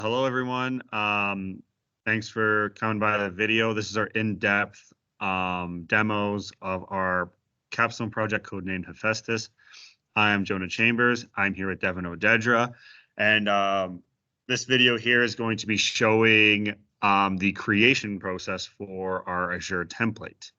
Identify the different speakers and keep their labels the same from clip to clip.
Speaker 1: Hello, everyone. Thanks for coming by the video. This is our in-depth demos of our Capstone Project, codenamed Hephaestus. I am Jonah Chambers. I'm here with Devin Odedra. And this video here is going to be showing the creation process for our Azure template.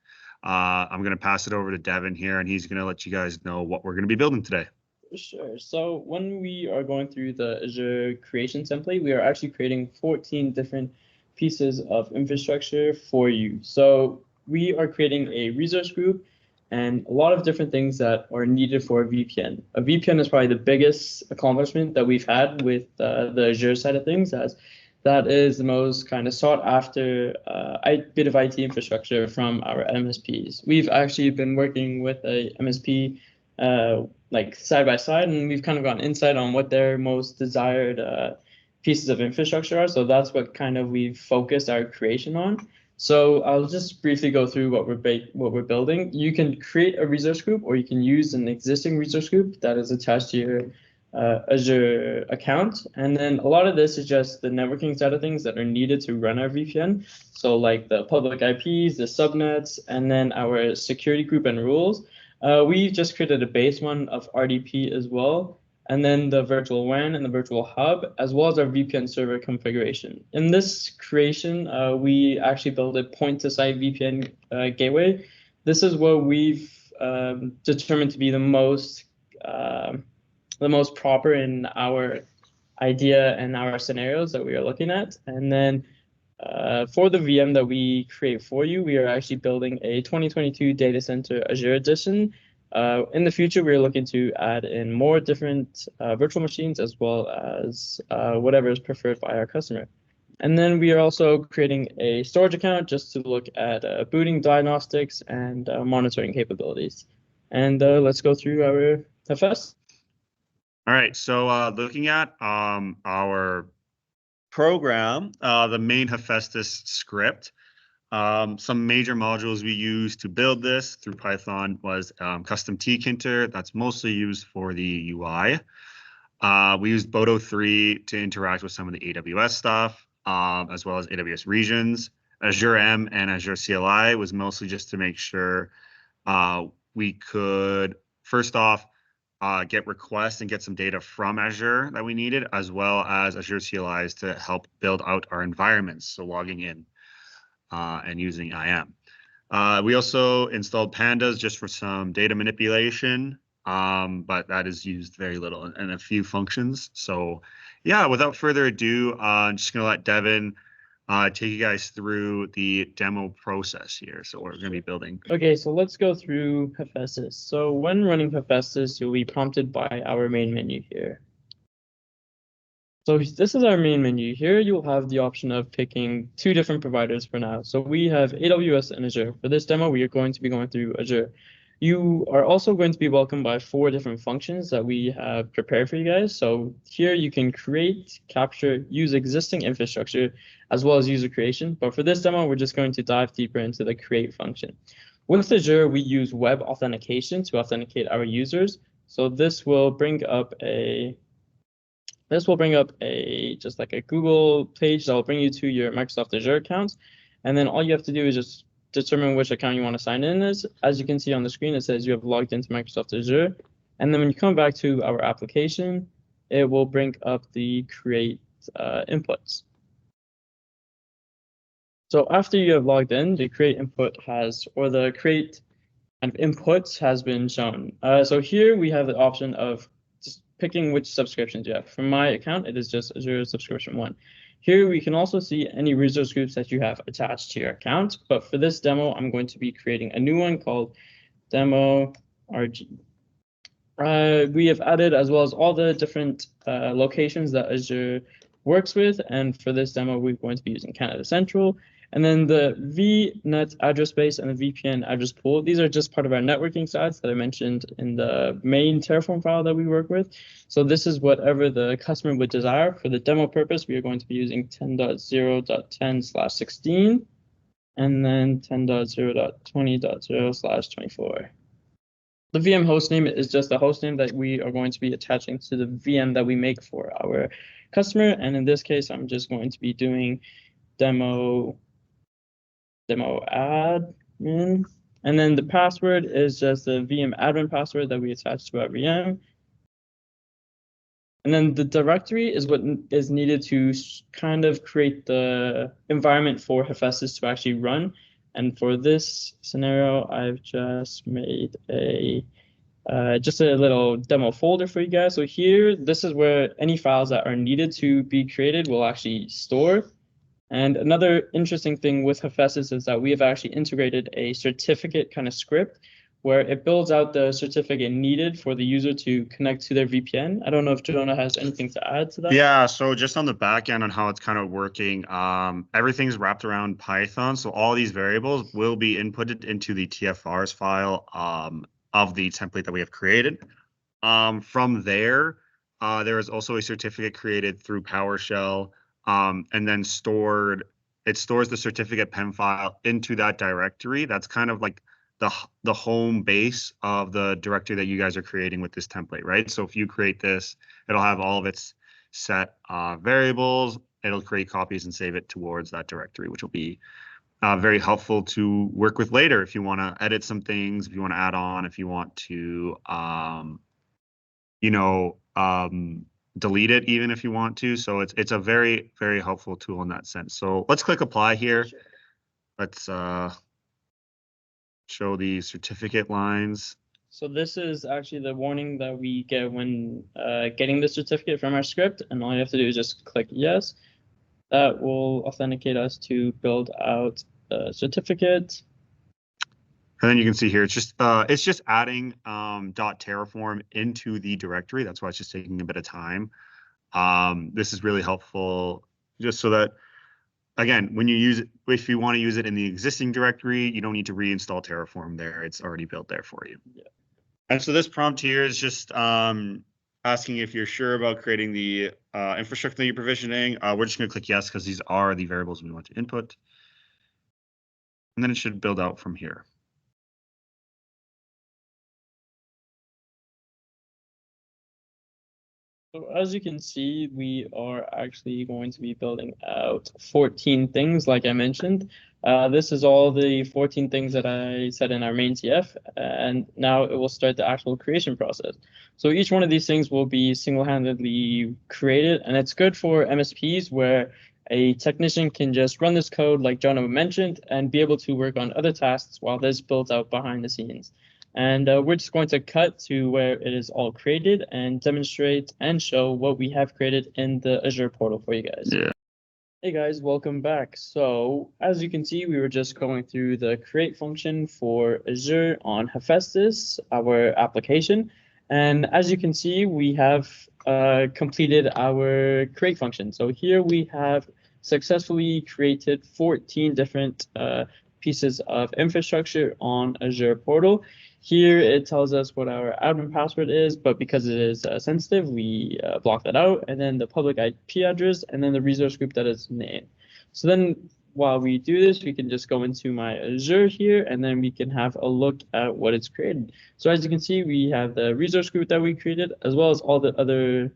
Speaker 1: I'm going to pass it over to Devin here, and he's going to let you guys know what we're going to be building today.
Speaker 2: Sure. So when we are going through the Azure creation template, we are actually creating 14 different pieces of infrastructure for you. So we are creating a resource group and a lot of different things that are needed for a VPN. A VPN is probably the biggest accomplishment that we've had with the Azure side of things, as that is the most kind of sought after bit of IT infrastructure from our MSPs. We've actually been working with a MSP like side by side, and we've kind of gotten insight on what their most desired pieces of infrastructure are. So that's what kind of we've focused our creation on. So I'll just briefly go through what we're building. You can create a resource group, or you can use an existing resource group that is attached to your Azure account. And then a lot of this is just the networking side of things that are needed to run our VPN. So like the public IPs, the subnets, and then our security group and rules. We just created a base one of RDP as well, and then the virtual WAN and the virtual hub, as well as our VPN server configuration. In this creation, we actually built a point-to-site VPN gateway. This is what we've determined to be the most proper in our idea and our scenarios that we are looking at. And then for the VM that we create for you, we are actually building a 2022 data center Azure edition. In the future, we're looking to add in more different virtual machines, as well as whatever is preferred by our customer. And then we are also creating a storage account just to look at booting diagnostics and monitoring capabilities. And let's go through our Hephaestus.
Speaker 1: All right, so looking at our program, the main Hephaestus script, some major modules we used to build this through Python was custom tkinter. That's mostly used for the UI. We used Bodo 3 to interact with some of the AWS stuff, as well as AWS regions. Azure M and Azure CLI was mostly just to make sure we could, first off, get requests and get some data from Azure that we needed, as well as Azure CLIs to help build out our environments, so logging in and using IAM. We also installed pandas just for some data manipulation, but that is used very little in a few functions. So yeah, without further ado, I'm just going to let Devin take you guys through the demo process here. So we're going to be building.
Speaker 2: Okay, so let's go through Hephaestus. So when running Hephaestus, you'll be prompted by our main menu here. So this is our main menu. Here you'll have the option of picking two different providers for now. So we have AWS and Azure. For this demo, we are going to be going through Azure. You are also going to be welcomed by 4 different functions that we have prepared for you guys. So here you can create, capture, use existing infrastructure, as well as user creation. But for this demo, we're just going to dive deeper into the create function. With Azure, we use web authentication to authenticate our users. So this will bring up just like a Google page that will bring you to your Microsoft Azure account. And then all you have to do is just determine which account you want to sign in as. As you can see on the screen, it says you have logged into Microsoft Azure. And then when you come back to our application, it will bring up the create inputs. So after you have logged in, the create input the create kind of inputs has been shown. So here we have the option of just picking which subscriptions you have. For my account, it is just Azure subscription 1. Here we can also see any resource groups that you have attached to your account. But for this demo, I'm going to be creating a new one called demo RG. We have added, as well as all the different locations that Azure works with. And for this demo, we're going to be using Canada Central. And then the VNet address space and the VPN address pool, these are just part of our networking sites that I mentioned in the main Terraform file that we work with. So this is whatever the customer would desire. For the demo purpose, we are going to be using 10.0.10/16 and then 10.0.20.0/24. The VM hostname is just the hostname that we are going to be attaching to the VM that we make for our customer. And in this case, I'm just going to be doing demo admin. And then the password is just the VM admin password that we attach to our VM. And then the directory is what is needed to kind of create the environment for Hephaestus to actually run. And for this scenario, I've just made just a little demo folder for you guys. So here, this is where any files that are needed to be created will actually store. And another interesting thing with Hephaestus is that we have actually integrated a certificate kind of script where it builds out the certificate needed for the user to connect to their VPN. I don't know if Jonah has anything to add to that.
Speaker 1: Yeah, so just on the back end on how it's kind of working, everything's wrapped around Python. So all these variables will be inputted into the TFRs file of the template that we have created. From there, there is also a certificate created through PowerShell, and then it stores the certificate PEM file into that directory. That's kind of like the home base of the directory that you guys are creating with this template, right? So if you create this, it'll have all of its set variables. It'll create copies and save it towards that directory, which will be very helpful to work with later if you want to edit some things, if you want to add on, if you want to, delete it even if you want to. So it's a very, very helpful tool in that sense. So let's click apply here.
Speaker 2: Sure.
Speaker 1: Let's show the certificate lines.
Speaker 2: So this is actually the warning that we get when getting the certificate from our script, and all you have to do is just click yes. That will authenticate us to build out a certificate.
Speaker 1: And then you can see here, it's just adding .terraform into the directory. That's why it's just taking a bit of time. This is really helpful just so that, again, when you use it, if you want to use it in the existing directory, you don't need to reinstall Terraform there. It's already built there for you.
Speaker 2: Yeah.
Speaker 1: And so this prompt here is just asking if you're sure about creating the infrastructure that you're provisioning. We're just going to click yes because these are the variables we want to input. And then it should build out from here.
Speaker 2: So as you can see, we are actually going to be building out 14 things, like I mentioned. This is all the 14 things that I said in our main TF, and now it will start the actual creation process. So each one of these things will be single-handedly created, and it's good for MSPs where a technician can just run this code like Jonah mentioned and be able to work on other tasks while this builds out behind the scenes. And we're just going to cut to where it is all created and demonstrate and show what we have created in the Azure portal for you guys.
Speaker 1: Yeah.
Speaker 2: Hey guys, welcome back. So as you can see, we were just going through the create function for Azure on Hephaestus, our application. And as you can see, we have completed our create function. So here we have successfully created 14 different pieces of infrastructure on Azure portal. Here it tells us what our admin password is, but because it is sensitive, we block that out, and then the public IP address, and then the resource group that is named. So then while we do this, we can just go into my Azure here, and then we can have a look at what it's created. So as you can see, we have the resource group that we created, as well as all the other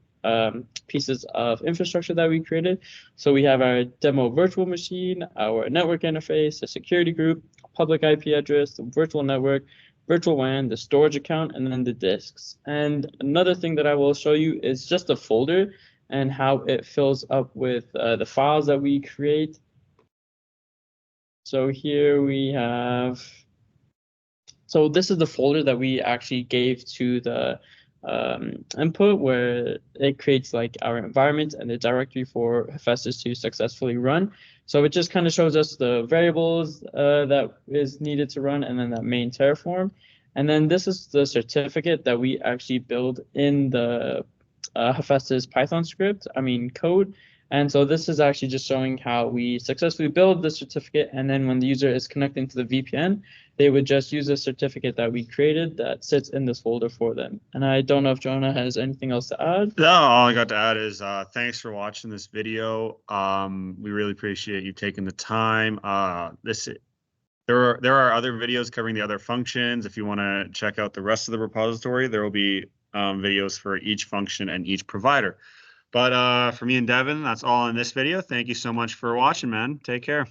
Speaker 2: pieces of infrastructure that we created. So we have our demo virtual machine, our network interface, the security group, public IP address, the virtual network, virtual WAN, the storage account, and then the disks. And another thing that I will show you is just a folder and how it fills up with the files that we create. So here we have, so this is the folder that we actually gave to the input where it creates like our environment and the directory for Hephaestus to successfully run. So it just kind of shows us the variables that is needed to run, and then that main Terraform. And then this is the certificate that we actually build in the Hephaestus Python script, code. And so this is actually just showing how we successfully build the certificate, and then when the user is connecting to the VPN, they would just use a certificate that we created that sits in this folder for them. And I don't know if Jonah has anything else to add.
Speaker 1: No, all I got to add is thanks for watching this video. We really appreciate you taking the time. There are other videos covering the other functions. If you want to check out the rest of the repository, there will be videos for each function and each provider. But for me and Devin, that's all in this video. Thank you so much for watching, man. Take care.